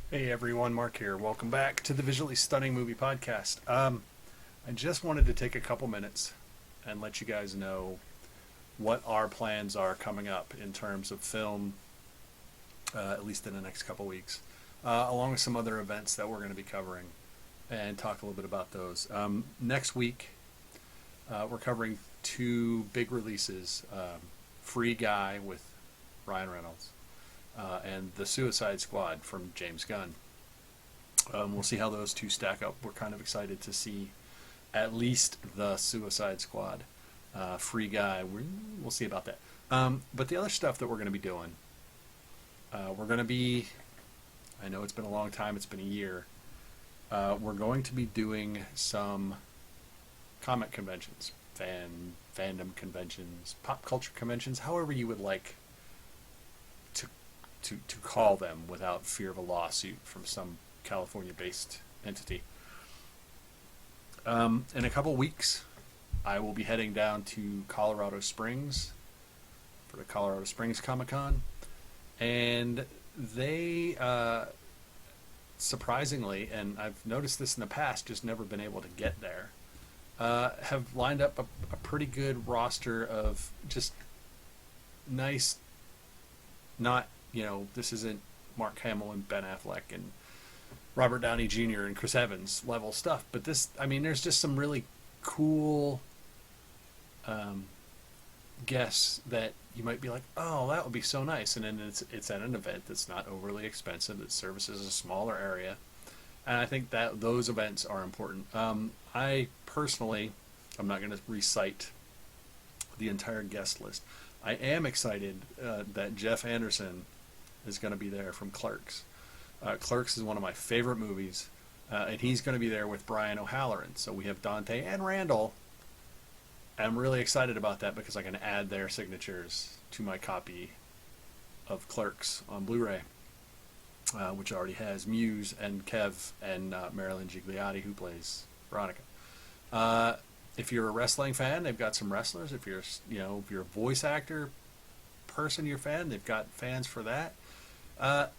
Hey everyone, Mark here. Welcome back to the Visually Stunning Movie Podcast. I just wanted to take a couple minutes and let you guys know what our plans are coming up in terms of film, at least in the next couple weeks, along with some other events that we're going to be covering, and talk a little bit about those. Next week, we're covering two big releases: Free Guy with Ryan Reynolds, and The Suicide Squad from James Gunn. We'll see how those two stack up. We're kind of excited to see at least The Suicide Squad. Free Guy, we'll see about that. But the other stuff that we're going to be doing, we're going to be, I know it's been a long time, it's been a year. We're going to be doing some comic conventions, fandom conventions, pop culture conventions, however you would like to call them without fear of a lawsuit from some California-based entity. In a couple weeks, I will be heading down to Colorado Springs for the Colorado Springs ComicCon, and they surprisingly, and I've noticed this in the past, just never been able to get there, have lined up a pretty good roster of just nice, not, this isn't Mark Hamill and Ben Affleck and Robert Downey Jr. and Chris Evans level stuff, but this, there's just some really cool guests that you might be like, oh, that would be so nice, and then it's at an event that's not overly expensive, that services a smaller area, and I think that those events are important. I personally, I'm not going to recite the entire guest list. I am excited that Jeff Anderson is going to be there from Clerks. Clerks is one of my favorite movies, and he's going to be there with Brian O'Halloran. So we have Dante and Randall. I'm really excited about that because I can add their signatures to my copy of Clerks on Blu-ray, which already has Muse and Kev and Marilyn Gigliotti, who plays Veronica. If you're a wrestling fan, they've got some wrestlers. If you're a voice actor person, you're a fan, they've got fans for that. A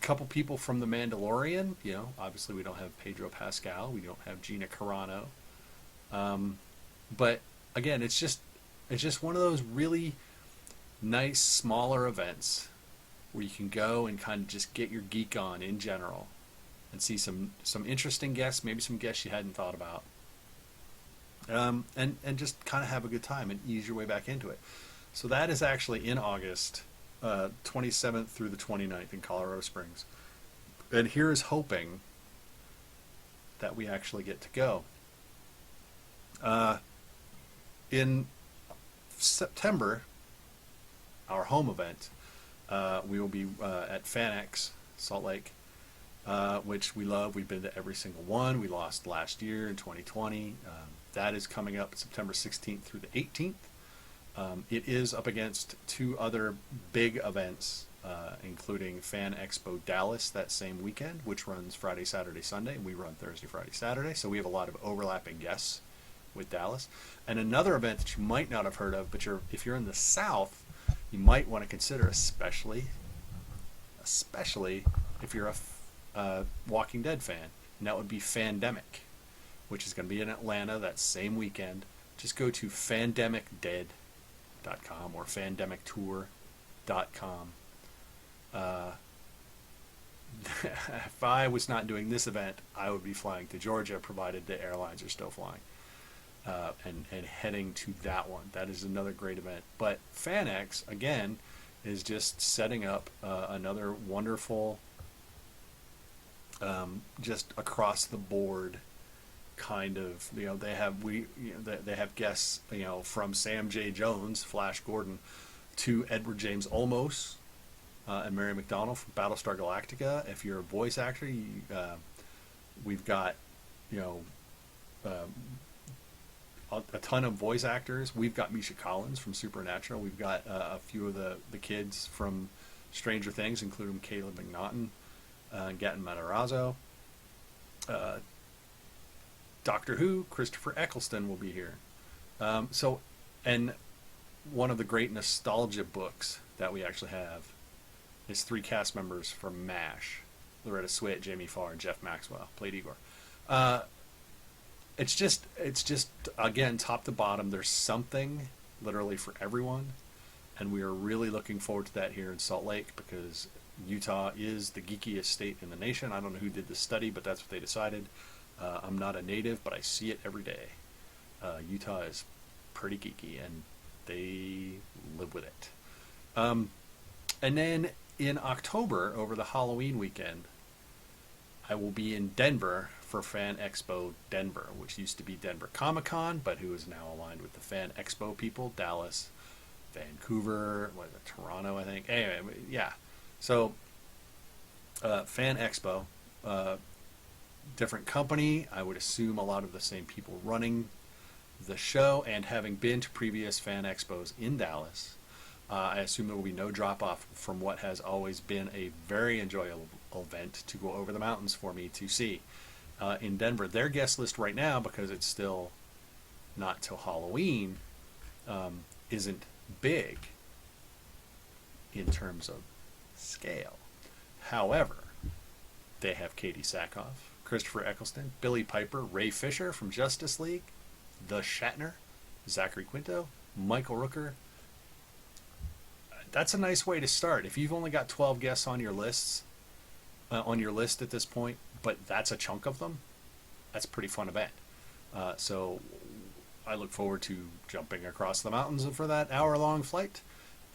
couple people from The Mandalorian. Obviously we don't have Pedro Pascal, we don't have Gina Carano, but again, it's just one of those really nice smaller events where you can go and kind of just get your geek on in general and see some interesting guests, maybe some guests you hadn't thought about, and just kind of have a good time and ease your way back into it. So that is actually in August, 27th through the 29th in Colorado Springs. And here is hoping that we actually get to go. In September, our home event, we will be at FanX, Salt Lake, which we love. We've been to every single one. We lost last year in 2020. That is coming up September 16th through the 18th. It is up against two other big events, including Fan Expo Dallas that same weekend, which runs Friday, Saturday, Sunday. We run Thursday, Friday, Saturday, so we have a lot of overlapping guests with Dallas. And another event that you might not have heard of, but if you're in the South, you might want to consider, especially if you're a Walking Dead fan, and that would be Fandemic, which is going to be in Atlanta that same weekend. Just go to fandemicdead.com or fandemictour.com. If I was not doing this event, I would be flying to Georgia, provided the airlines are still flying, and heading to that one. That is another great event. But FanX, again, is just setting up another wonderful, just across the board kind of, they have guests, from Sam J. Jones, Flash Gordon, to Edward James Olmos, and Mary McDonnell from Battlestar Galactica. If you're a voice actor, we've got a ton of voice actors. We've got Misha Collins from Supernatural. We've got a few of the kids from Stranger Things, including Caleb McNaughton, Gaten Matarazzo. Doctor Who, Christopher Eccleston will be here. And one of the great nostalgia books that we actually have is three cast members from MASH. Loretta Swit, Jamie Farr, and Jeff Maxwell played Igor. Uh, it's just again top to bottom. There's something literally for everyone, and we are really looking forward to that here in Salt Lake because Utah is the geekiest state in the nation. I don't know who did the study, but that's what they decided. I'm not a native, but I see it every day. Utah is pretty geeky, and they live with it. And then in October, over the Halloween weekend, I will be in Denver for Fan Expo Denver, which used to be Denver ComicCon, but who is now aligned with the Fan Expo people, Dallas, Vancouver, Toronto, I think. Anyway, yeah. So, Fan Expo, different company. I would assume a lot of the same people running the show, and having been to previous Fan Expos in Dallas, I assume there will be no drop off from what has always been a very enjoyable event to go over the mountains for me to see. In Denver, their guest list right now, because it's still not till Halloween, isn't big in terms of scale. However, they have Katie Sackhoff, Christopher Eccleston, Billy Piper, Ray Fisher from Justice League, The Shatner, Zachary Quinto, Michael Rooker. That's a nice way to start. If you've only got 12 guests on your list at this point, but that's a chunk of them, that's a pretty fun event. So I look forward to jumping across the mountains for that hour-long flight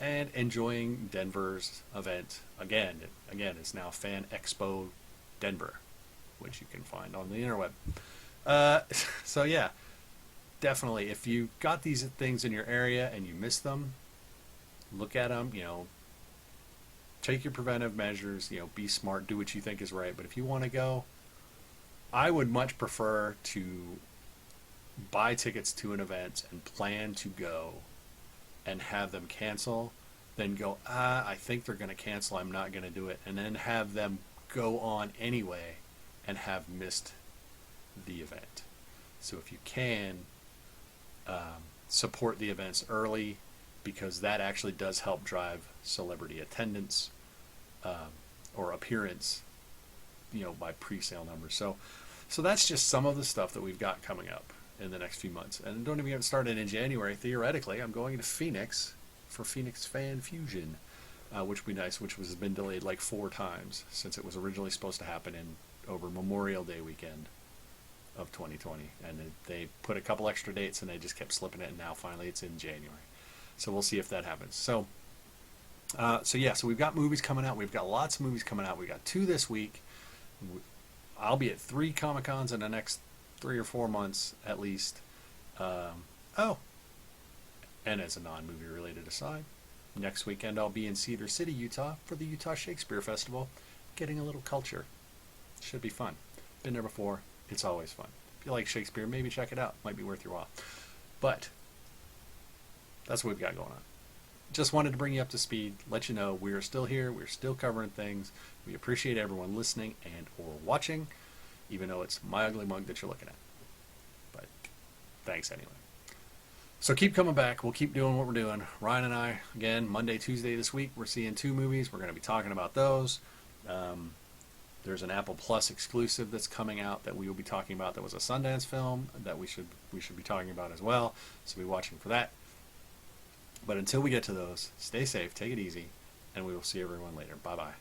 and enjoying Denver's event. Again, it's now Fan Expo Denver, which you can find on the interweb. So yeah, definitely, if you got these things in your area and you miss them, look at them, take your preventive measures, be smart, do what you think is right. But if you want to go, I would much prefer to buy tickets to an event and plan to go and have them cancel than go, I think they're going to cancel, I'm not going to do it, and then have them go on anyway and have missed the event. So if you can, support the events early, because that actually does help drive celebrity attendance or appearance, by pre-sale numbers. So that's just some of the stuff that we've got coming up in the next few months. And don't even get started in January. Theoretically, I'm going to Phoenix for Phoenix Fan Fusion, which would be nice, which has been delayed like 4 times since it was originally supposed to happen over Memorial Day weekend of 2020. And they put a couple extra dates, and they just kept slipping it, and now finally it's in January. So we'll see if that happens. So we've got movies coming out. We've got lots of movies coming out. We got 2 this week. I'll be at 3 Comic-Cons in the next 3 or 4 months at least. And as a non-movie related aside, next weekend I'll be in Cedar City, Utah for the Utah Shakespeare Festival, getting a little culture. Should be fun. Been there before. It's always fun. If you like Shakespeare, maybe check it out. Might be worth your while. But that's what we've got going on. Just wanted to bring you up to speed, let you know we are still here, we're still covering things. We appreciate everyone listening and or watching, even though it's my ugly mug that you're looking at. But thanks anyway. So keep coming back. We'll keep doing what we're doing. Ryan and I, again, Monday, Tuesday this week, we're seeing 2 movies. We're going to be talking about those. There's an Apple Plus exclusive that's coming out that we will be talking about that was a Sundance film that we should be talking about as well. So be watching for that. But until we get to those, stay safe, take it easy, and we will see everyone later. Bye-bye.